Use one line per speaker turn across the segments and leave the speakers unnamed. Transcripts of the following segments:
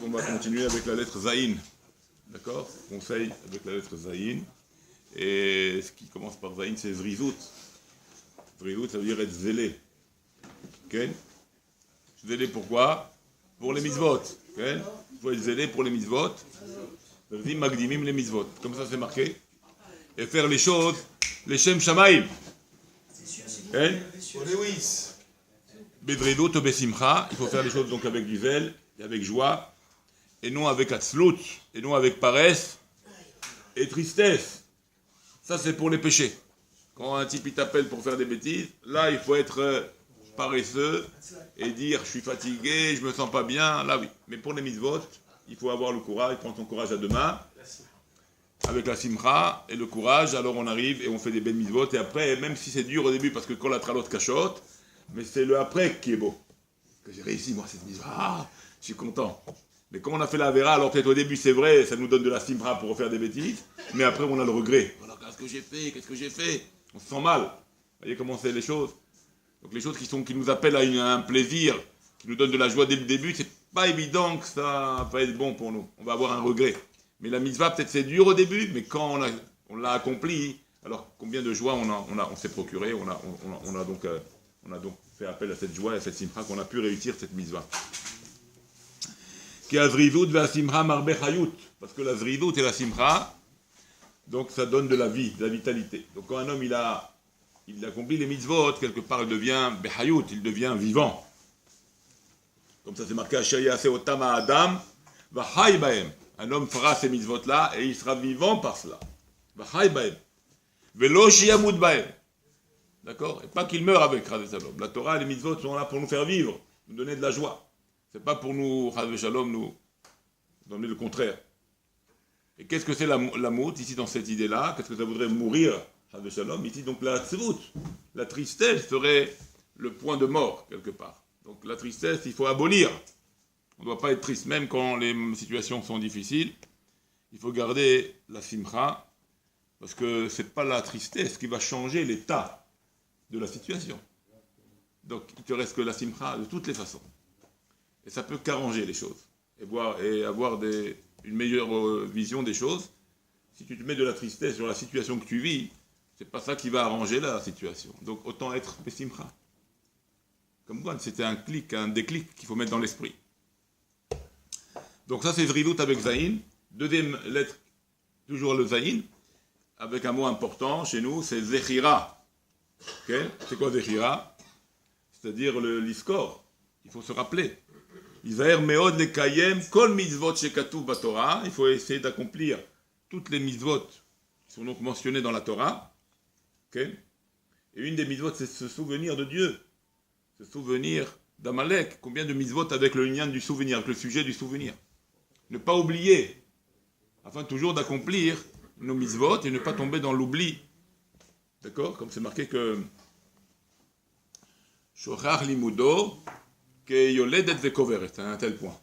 On va continuer avec la lettre Zaïn. D'accord? Conseil avec la lettre Zaïn. Et ce qui commence par Zaïn, c'est Zrizout. Zrizout, ça veut dire être zélé. Ok? Zélé pourquoi? Pour les mitzvot. Ok? Il faut être zélé pour les mitzvot. Zim magdimim les mitzvot. Comme ça, c'est marqué. Et faire les choses, les shem shamaim. Ok? Bedridout besimcha. Il faut faire les choses donc avec du zèle et avec joie. Et non avec atzlut, et non avec paresse et tristesse. Ça, c'est pour les péchés. Quand un type il t'appelle pour faire des bêtises, là, il faut être paresseux et dire « je suis fatigué, je me sens pas bien », là oui. Mais pour les mitzvot, il faut avoir le courage, prendre son courage à deux mains, avec la simcha et le courage, alors on arrive et on fait des belles mitzvot. Et après, même si c'est dur au début, parce que quand la tralote cachotte, mais c'est le après qui est beau. Que j'ai réussi, moi, cette mitzvah, je suis content. Mais quand on a fait la Vera, alors peut-être au début c'est vrai, ça nous donne de la simra pour refaire des bêtises, mais après on a le regret. Voilà, qu'est-ce que j'ai fait? On se sent mal. Vous voyez comment c'est les choses? Donc les choses qui nous appellent à un plaisir, qui nous donnent de la joie dès le début, c'est pas évident que ça va être bon pour nous. On va avoir un regret. Mais la mitzvah, peut-être c'est dur au début, mais quand on l'a accompli, alors combien de joie on s'est procuré, on a donc fait appel à cette joie et à cette simra qu'on a pu réussir cette mitzvah. Qui a zrizout ve simra marbe chayut, parce que la zrizout et la simra, donc ça donne de la vie, de la vitalité. Donc quand un homme il accomplit les mitzvot, quelque part il devient bechayut, il devient vivant. Comme ça c'est marqué asher yaseh otam ha'adam v'chay bahem. Un homme fera ces mitzvot là et il sera vivant par cela. V'chay bahem. Velo sheyamut bahem. D'accord? Et pas qu'il meure avec Chas v'Shalom. La Torah et les mitzvot sont là pour nous faire vivre, nous donner de la joie. C'est pas pour nous, Chas v'Shalom, nous donner le contraire. Et qu'est-ce que c'est la mout, ici, dans cette idée-là? Qu'est-ce que ça voudrait mourir, Chas v'Shalom? Ici, donc, la tzrout, la tristesse serait le point de mort, quelque part. Donc, la tristesse, il faut abolir. On ne doit pas être triste, même quand les situations sont difficiles. Il faut garder la simcha, parce que c'est pas la tristesse qui va changer l'état de la situation. Donc, il te reste que la simcha de toutes les façons. Et ça peut qu'arranger les choses. Et avoir une meilleure vision des choses. Si tu te mets de la tristesse sur la situation que tu vis, c'est pas ça qui va arranger la situation. Donc autant être pessimcha. Comme quoi, c'était un déclic qu'il faut mettre dans l'esprit. Donc ça c'est Zrizout avec Zaïn. Deuxième lettre, toujours le Zaïn, avec un mot important chez nous, c'est Zechira. Okay? C'est quoi Zechira? C'est-à-dire l'iskor. Il faut se rappeler. Il faut essayer d'accomplir toutes les mitzvot qui sont donc mentionnées dans la Torah. Okay? Et une des mitzvot, c'est se souvenir de Dieu. Se souvenir d'Amalek. Combien de mitzvot avec le lien du souvenir, avec le sujet du souvenir. Ne pas oublier, afin toujours d'accomplir nos mitzvot et ne pas tomber dans l'oubli. D'accord? Comme c'est marqué que Shochach limudo c'est à un tel point.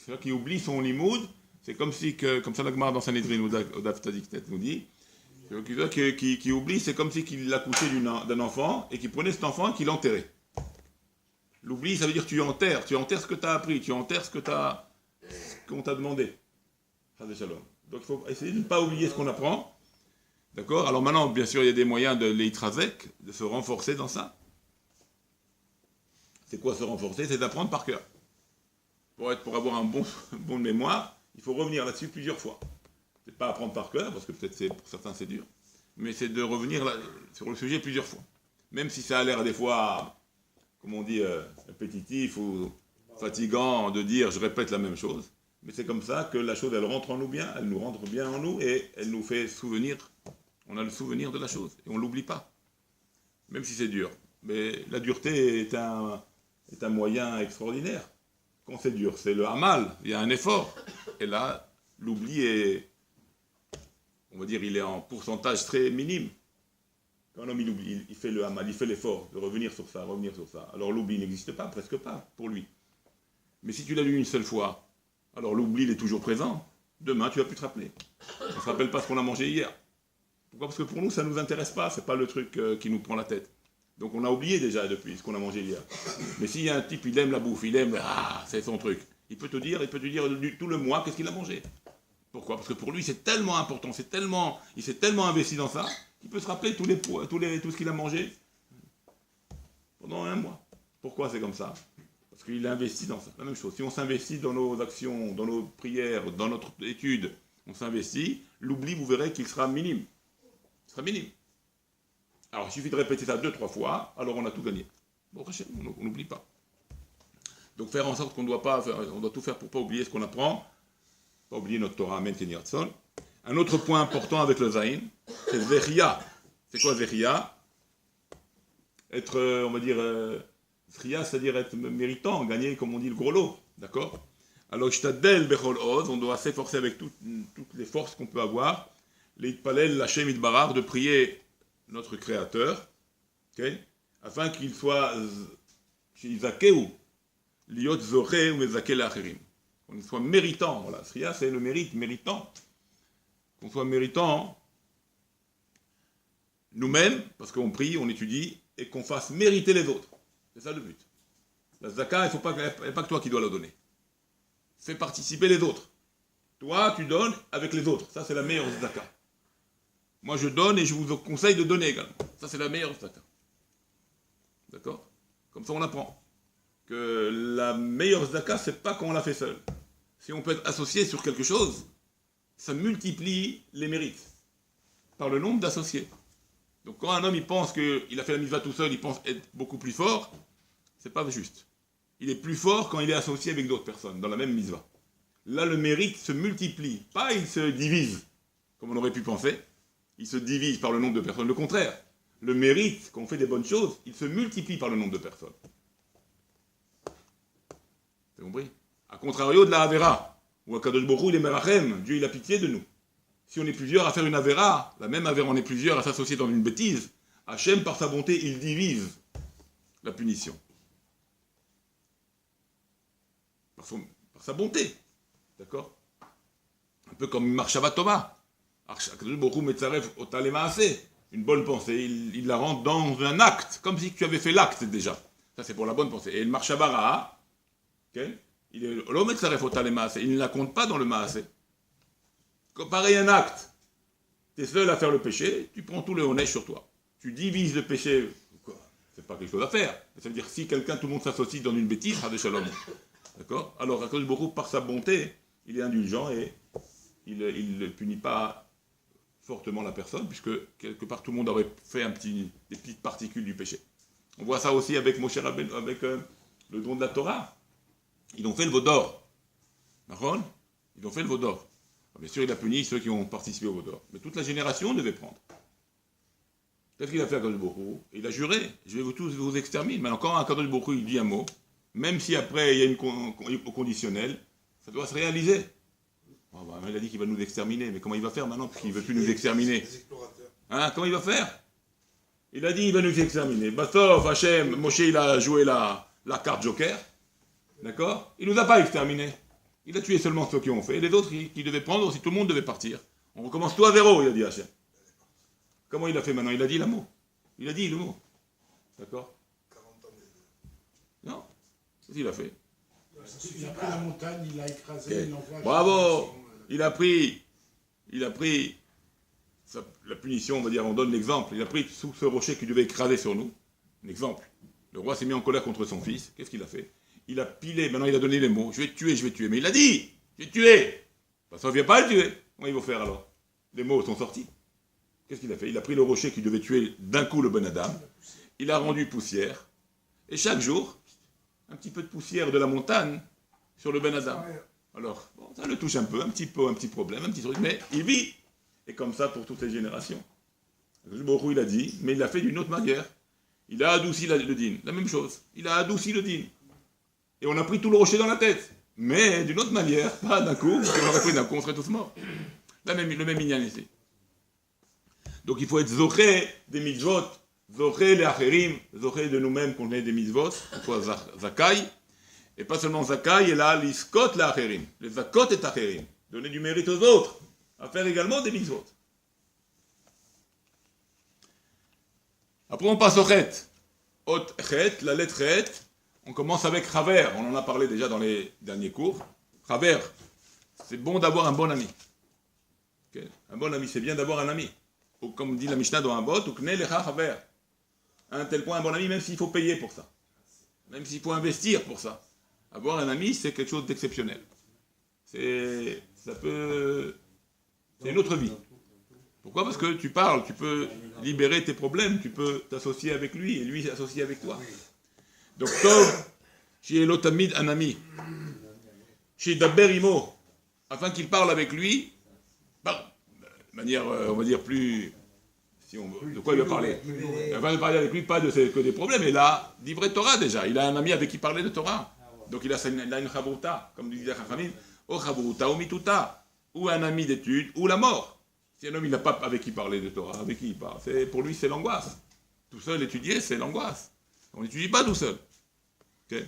Celui qui oublie son limoud, c'est comme ça la Gemara dans Sanhedrin ou Daf Tzaddik nous dit, celui qui oublie, c'est comme si qu'il accouchait d'un enfant et qu'il prenait cet enfant et qu'il l'enterrait. L'oubli, ça veut dire tu enterres ce que tu as appris, tu enterres ce qu'on t'a demandé. Donc il faut essayer de ne pas oublier ce qu'on apprend. D'accord? Alors maintenant, bien sûr, il y a des moyens de l'itrazek, de se renforcer dans ça. C'est quoi se renforcer? C'est d'apprendre par cœur. Pour avoir un bon mémoire, il faut revenir là-dessus plusieurs fois. C'est pas apprendre par cœur, parce que peut-être pour certains c'est dur, mais c'est de revenir sur le sujet plusieurs fois. Même si ça a l'air des fois, comme on dit, répétitif ou fatigant de dire je répète la même chose, mais c'est comme ça que la chose elle rentre en nous bien, elle nous rentre bien en nous et elle nous fait souvenir. On a le souvenir de la chose et on l'oublie pas, même si c'est dur. Mais la dureté est un moyen extraordinaire. Quand c'est dur, c'est le hamal, il y a un effort. Et là, l'oubli est, on va dire, il est en pourcentage très minime. Quand un homme il oublie, il fait le hamal, il fait l'effort de revenir sur ça. Alors l'oubli n'existe pas, presque pas, pour lui. Mais si tu l'as lu une seule fois, alors l'oubli il est toujours présent. Demain, tu vas plus te rappeler. On ne se rappelle pas ce qu'on a mangé hier. Pourquoi? Parce que pour nous, ça ne nous intéresse pas, c'est pas le truc qui nous prend la tête. Donc on a oublié déjà depuis ce qu'on a mangé hier. Mais s'il y a un type, il aime la bouffe, c'est son truc. Il peut te dire tout le mois qu'est-ce qu'il a mangé. Pourquoi? Parce que pour lui, c'est tellement important, il s'est tellement investi dans ça, qu'il peut se rappeler tout ce qu'il a mangé pendant un mois. Pourquoi c'est comme ça? Parce qu'il a investi dans ça. La même chose. Si on s'investit dans nos actions, dans nos prières, dans notre étude, on s'investit, l'oubli, vous verrez qu'il sera minime. Il sera minime. Alors, il suffit de répéter ça 2-3 fois, alors on a tout gagné. Bon, on n'oublie pas. Donc, faire en sorte qu'on doit tout faire pour ne pas oublier ce qu'on apprend, pas oublier notre Torah, Amen, Kenny Ratzon. Un autre point important avec le Zayin, c'est Zeria. C'est quoi Zeria? Être, on va dire, Zeria, c'est-à-dire être méritant, gagner, comme on dit, le gros lot. D'accord? Alors, Shtadel Bechol Oz, on doit s'efforcer avec toutes les forces qu'on peut avoir, les Itpalel, Lachem Itbarar, de prier notre Créateur, okay? Afin qu'il soit Zakeu, Liot Zoré ou Mezaké Lacherim. Qu'on soit méritant. Voilà, Sria, c'est le mérite, méritant. Qu'on soit méritant nous-mêmes, parce qu'on prie, on étudie, et qu'on fasse mériter les autres. C'est ça le but. La Zaka, il n'y a pas que toi qui dois la donner. Fais participer les autres. Toi, tu donnes avec les autres. Ça, c'est la meilleure Zaka. Moi, je donne et je vous conseille de donner également. Ça, c'est la meilleure Zaka. D'accord? Comme ça, on apprend que la meilleure Zaka, c'est pas quand on la fait seul. Si on peut être associé sur quelque chose, ça multiplie les mérites par le nombre d'associés. Donc quand un homme il pense qu'il a fait la mitzvah tout seul, il pense être beaucoup plus fort, c'est pas juste. Il est plus fort quand il est associé avec d'autres personnes dans la même mitzvah. Là, le mérite se multiplie, pas il se divise, comme on aurait pu penser. Il se divise par le nombre de personnes. Le contraire, le mérite, quand on fait des bonnes choses, il se multiplie par le nombre de personnes. T'as compris? A contrario de la Avera, où Akadosh Borou, il est Merachem, Dieu il a pitié de nous. Si on est plusieurs à faire une Avera, la même Avera, on est plusieurs à s'associer dans une bêtise, Hachem, par sa bonté, il divise la punition. Par sa bonté. D'accord? Un peu comme Marshava Tova. Akadosh Borou Metzaref Otalema Ase. Une bonne pensée, il la rend dans un acte, comme si tu avais fait l'acte déjà. Ça, c'est pour la bonne pensée. Et le Marshava Ra'a, okay? Il ne la compte pas dans le maasé. Pareil un acte. Tu es seul à faire le péché, tu prends tout le honnête sur toi. Tu divises le péché. C'est pas quelque chose à faire. Ça veut dire si tout le monde s'associe dans une bêtise, ça de shalom. D'accord? Alors, à cause de beaucoup, par sa bonté, il est indulgent et il ne punit pas fortement la personne, puisque quelque part tout le monde aurait fait des petites particules du péché. On voit ça aussi avec Moshe Rabbeinu, avec le don de la Torah. Ils ont fait le veau d'or. D'accord? Ils ont fait le veau d'or. Bien sûr, il a puni ceux qui ont participé au veau d'or. Mais toute la génération devait prendre. Qu'est-ce qu'il a fait à Kadosh Baruch Hu? Il a juré, je vais vous tous vous exterminer. Maintenant, quand Kadosh Baruch Hu il dit un mot, même si après il y a une conditionnelle, ça doit se réaliser. Oh, bah, il a dit qu'il va nous exterminer, mais comment il va faire maintenant, puisqu'il ne veut plus nous exterminer? Hein, comment il va faire? Il a dit qu'il va nous exterminer. Basof, Hachem, Moshe, il a joué la carte joker. D'accord? Il ne nous a pas exterminés. Il a tué seulement ceux qui ont fait. Et les autres qui devaient prendre, aussi tout le monde devait partir. On recommence tout à zéro, il a dit Hachem. Comment il a fait maintenant? Il a dit le mot. Il a dit le mot. D'accord? Non. Qu'est-ce qu'il a fait?
Il a pris la montagne, il l'a écrasé, okay. Il l'envoie.
Bravo! Il a pris la punition, on va dire, on donne l'exemple. Il a pris sous ce rocher qui devait écraser sur nous. Un exemple. Le roi s'est mis en colère contre son fils. Qu'est-ce qu'il a fait? Il a pilé, maintenant il a donné les mots. Je vais te tuer, je vais te tuer. Mais il a dit, je vais te tuer. Parce qu'on ne vient pas le tuer. Comment il va faire alors? Les mots sont sortis. Qu'est-ce qu'il a fait? Il a pris le rocher qui devait tuer d'un coup le bon Adam. Il a rendu poussière. Et chaque jour, un petit peu de poussière de la montagne sur le bon Adam. Alors, bon, ça le touche un petit problème, un petit truc, mais il vit. Et comme ça pour toutes les générations. Borou, il a dit, mais il l'a fait d'une autre manière. Il a adouci le din. La même chose. Il a adouci le din. Et on a pris tout le rocher dans la tête. Mais d'une autre manière, pas d'un coup, parce qu'on aurait pris d'un coup, on serait tous morts. Le même inyan ici. Donc il faut être zoché des mitzvot, zoché les acherim, zoché de nous-mêmes qu'on ait des mitzvot, qu'on soit zakai, et pas seulement zakai, et là, l'iskot les acherim, les zakot et acherim, donner du mérite aux autres, à faire également des mitzvot. Après on passe au chet. Ot chet, la lettre chet, On commence avec Chaver, on en a parlé déjà dans les derniers cours. Chaver, c'est bon d'avoir un bon ami. Okay? Un bon ami, c'est bien d'avoir un ami. Ou comme dit la Mishnah dans un bot, ou kne lecha Chaver. À un tel point, un bon ami, même s'il faut payer pour ça. Même s'il faut investir pour ça. Avoir un ami, c'est quelque chose d'exceptionnel. C'est une autre vie. Pourquoi? Parce que tu parles, tu peux libérer tes problèmes, tu peux t'associer avec lui, et lui s'associer avec toi. Donc, Tov, chez l'Otamid, un ami. Chez Daber Imo, afin qu'il parle avec lui, de manière, on va dire, plus... Si on veut, de quoi il va parler? Afin de parler avec lui, pas que des problèmes, et là, d'ivrer Torah déjà. Il a un ami avec qui parler de Torah. Donc il a une chabruta, comme disait Chachamim, ou chabruta ou mituta, ou un ami d'études, ou la mort. Si un homme il n'a pas avec qui parler de Torah, avec qui il parle, pour lui c'est l'angoisse. Tout seul étudier, c'est l'angoisse. On n'étudie pas tout seul. Okay.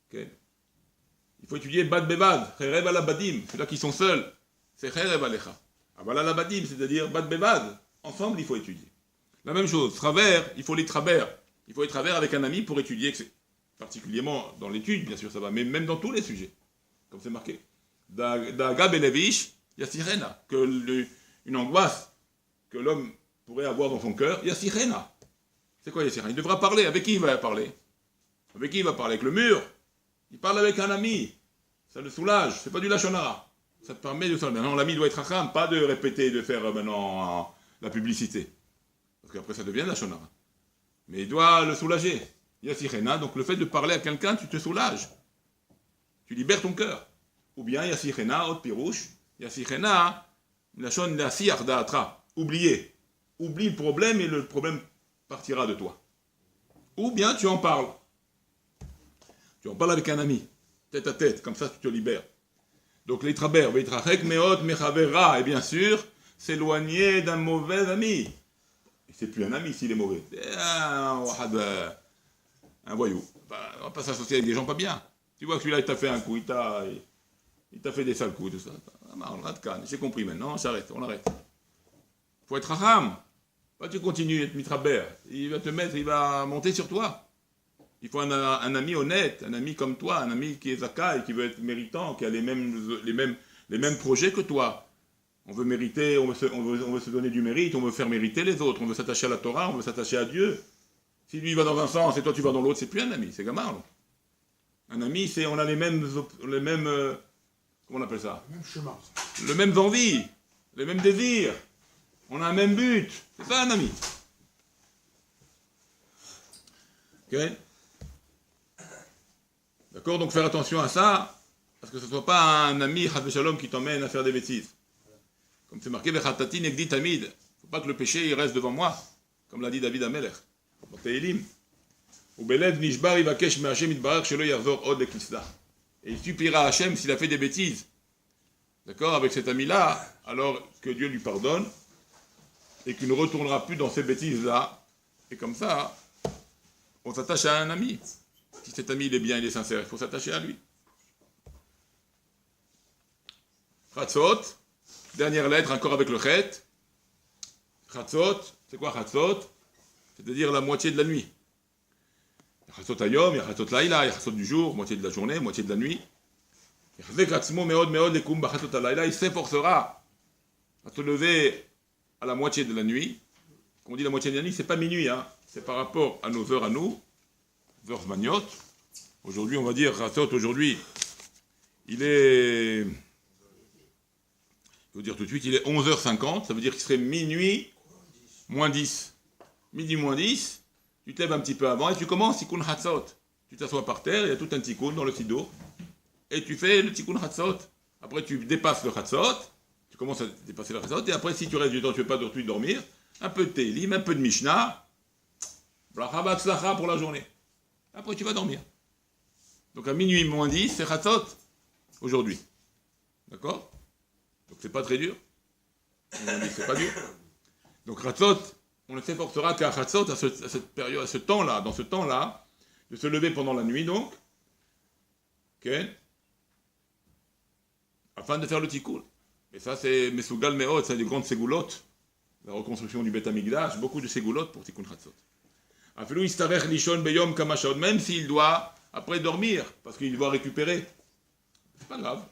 Okay. Il faut étudier Bad Bevad, Cherev Alabadim, ceux-là qui sont seuls, c'est Cherev Alecha. Aval Alabadim, c'est-à-dire Bad Bevad, ensemble il faut étudier. La même chose, travers, il faut les travers. Il faut être travers avec un ami pour étudier, particulièrement dans l'étude, bien sûr ça va, mais même dans tous les sujets, comme c'est marqué. Daga Belevish, Yassirena, une angoisse que l'homme pourrait avoir dans son cœur, Yassirena. C'est quoi Yassirena? Il devra parler. Avec qui il va parler? Avec qui il va parler? Avec le mur? Il parle avec un ami. Ça le soulage. C'est pas du lachonara. Ça te permet de soulager. Maintenant, l'ami doit être racham, pas de répéter, de faire maintenant la publicité. Parce qu'après, ça devient lachonara. Mais il doit le soulager. Yassirena, donc le fait de parler à quelqu'un, tu te soulages. Tu libères ton cœur. Ou bien Yassirena, Ot Pirouche. Yassirena, lachon Yassir Da'atra. Oublier. Oublie le problème et le problème partira de toi. Ou bien tu en parles. Tu en parles avec un ami, tête à tête, comme ça tu te libères. Donc les traber, veitrachek meot mechavera, et bien sûr, s'éloigner d'un mauvais ami. C'est plus un ami s'il est mauvais. C'est un voyou. On ne va pas s'associer avec des gens pas bien. Tu vois que celui-là il t'a fait un coup, il t'a fait des sales coups, tout ça. J'ai compris maintenant, j'arrête, on arrête. Il faut être racham. Pas tu continues à être mitraber. Il va te mettre, il va monter sur toi. Il faut un ami honnête, un ami comme toi, un ami qui est zakai, qui veut être méritant, qui a les mêmes projets que toi. On veut mériter, on veut se donner du mérite, on veut faire mériter les autres, on veut s'attacher à la Torah, on veut s'attacher à Dieu. Si lui va dans un sens et toi tu vas dans l'autre, c'est plus un ami, c'est gamin. Un ami, c'est on a les mêmes comment on appelle ça?
Le même chemin.
Les mêmes envies, les mêmes désirs. On a un même but. C'est ça un ami. Ok? D'accord? Donc faire attention à ça, parce que ce ne soit pas un ami, Chas Shalom, qui t'emmène à faire des bêtises. Comme c'est marqué, Vechatati negdi tamid. Il ne faut pas que le péché il reste devant moi, comme l'a dit David Amelech. Dans Tehilim. Ou Belev nishbar ivakesh me Hashem itbarak shelo yarzor od lekisda. Et il suppliera à Hashem s'il a fait des bêtises. D'accord? Avec cet ami-là, alors que Dieu lui pardonne, et qu'il ne retournera plus dans ces bêtises-là. Et comme ça, on s'attache à un ami. Si cet ami il est bien, il est sincère, il faut s'attacher à lui. Chatzot, dernière lettre, encore avec le chet. Chatzot, c'est quoi Chatzot? C'est-à-dire la moitié de la nuit. Il y a Chatzot Hayom, il y a Chatzot Laïla, il y a Chatzot du jour, moitié de la journée, moitié de la nuit. Il s'efforcera à se lever à la moitié de la nuit. Quand on dit la moitié de la nuit, c'est pas minuit, hein. C'est par rapport à nos heures à nous, heures zmaniot. Aujourd'hui, on va dire, Chatzot, aujourd'hui, il est, je vais vous dire tout de suite, il est 11h50, ça veut dire qu'il serait minuit moins 10. Midi moins 10, tu te lèves un petit peu avant et tu commences Tikkun Chatzot. Tu t'assois par terre, il y a tout un Tikkun dans le Sido, et tu fais le Tikkun Chatzot. Après, tu dépasses le Chatzot, tu commences à dépasser le Chatzot, et après, si tu restes du temps, tu ne veux pas dormir, un peu de Tehillim, un peu de Mishnah, Bracha Batzlacha pour la journée. Après, tu vas dormir. Donc, à minuit moins 10, c'est Chatzot, aujourd'hui. D'accord? Donc, c'est pas très dur. C'est pas dur. Donc, Chatzot, on ne s'efforcera qu'à Chatzot, à cette période, à ce temps-là, dans ce temps-là, de se lever pendant la nuit, donc, ok, afin de faire le tikkun. Et ça, c'est Mesougal Meot, c'est des grandes ségoulottes, la reconstruction du Beth Amikdash, beaucoup de ségoulottes pour tikkun Chatzot. Même s'il doit après dormir, parce qu'il doit récupérer. C'est pas grave.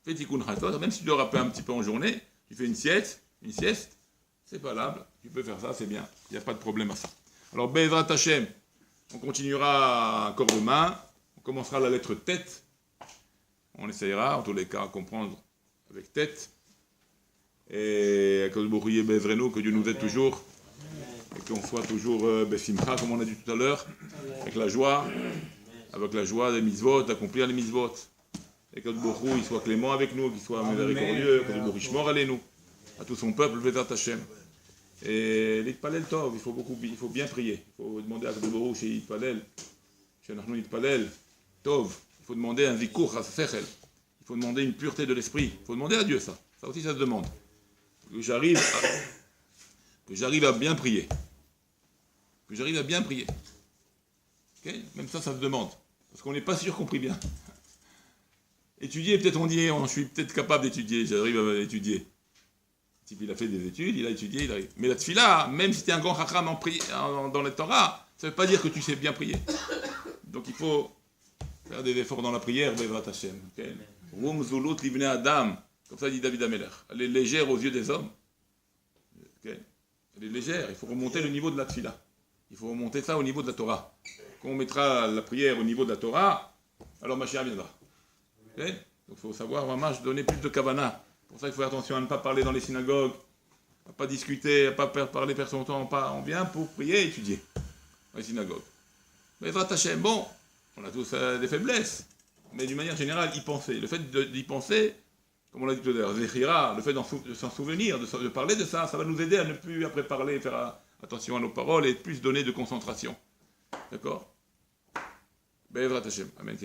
Fais tikkun chatzot, même si tu dors un petit peu en journée, tu fais une sieste, c'est pas grave. Tu peux faire ça, c'est bien. Il n'y a pas de problème à ça. Alors, Be'ezrat Hashem, on continuera encore demain. On commencera la lettre tête. On essayera, en tous les cas, à comprendre avec tête. Et que Dieu nous aide toujours. Et qu'on soit toujours Besimcha, comme on a dit tout à l'heure, avec la joie des mitzvot, d'accomplir les mitzvot. Et que il soit clément avec nous, qu'il soit miséricordieux, que le Ishmor allez-nous, à tout son peuple, Bezrat Hashem. Et l'Itpalel Tov, il faut bien prier. Il faut demander à Kadosh chez Itpalel, chez Nachnu Itpalel, Tov. Il faut demander un Zikour à Sechel. Il faut demander une pureté de l'esprit. Il faut demander à Dieu ça. Ça aussi, ça se demande. Que j'arrive à bien prier. Okay? Même ça se demande. Parce qu'on n'est pas sûr qu'on prie bien. Étudier, peut-être on dit, je suis peut-être capable d'étudier, j'arrive à étudier. Si il a fait des études, il a étudié, il arrive. Mais la tfila, même si tu es un grand chacham dans le Torah, ça ne veut pas dire que tu sais bien prier. Donc il faut faire des efforts dans la prière, Bezrat Hashem. Rum zulut livnei adam, comme ça dit David Ameler. Elle est légère aux yeux des hommes. Okay. Elle est légère, il faut remonter le niveau de la tfila. Il faut remonter ça au niveau de la Torah. Quand on mettra la prière au niveau de la Torah, alors Mashiach viendra. Okay. Donc il faut savoir vraiment donner plus de kavana. Pour ça il faut faire attention à ne pas parler dans les synagogues, à ne pas discuter, à ne pas parler perdre son temps. On vient pour prier et étudier dans les synagogues. Mais Bezrat Hashem, bon, on a tous des faiblesses, mais d'une manière générale, y penser. Le fait d'y penser, comme on l'a dit tout à l'heure, Zechira, le fait de s'en souvenir, de parler de ça, ça va nous aider à ne plus après parler, faire attention à nos paroles et plus donner de concentration. D'accord? Bezrat Hashem. Amen.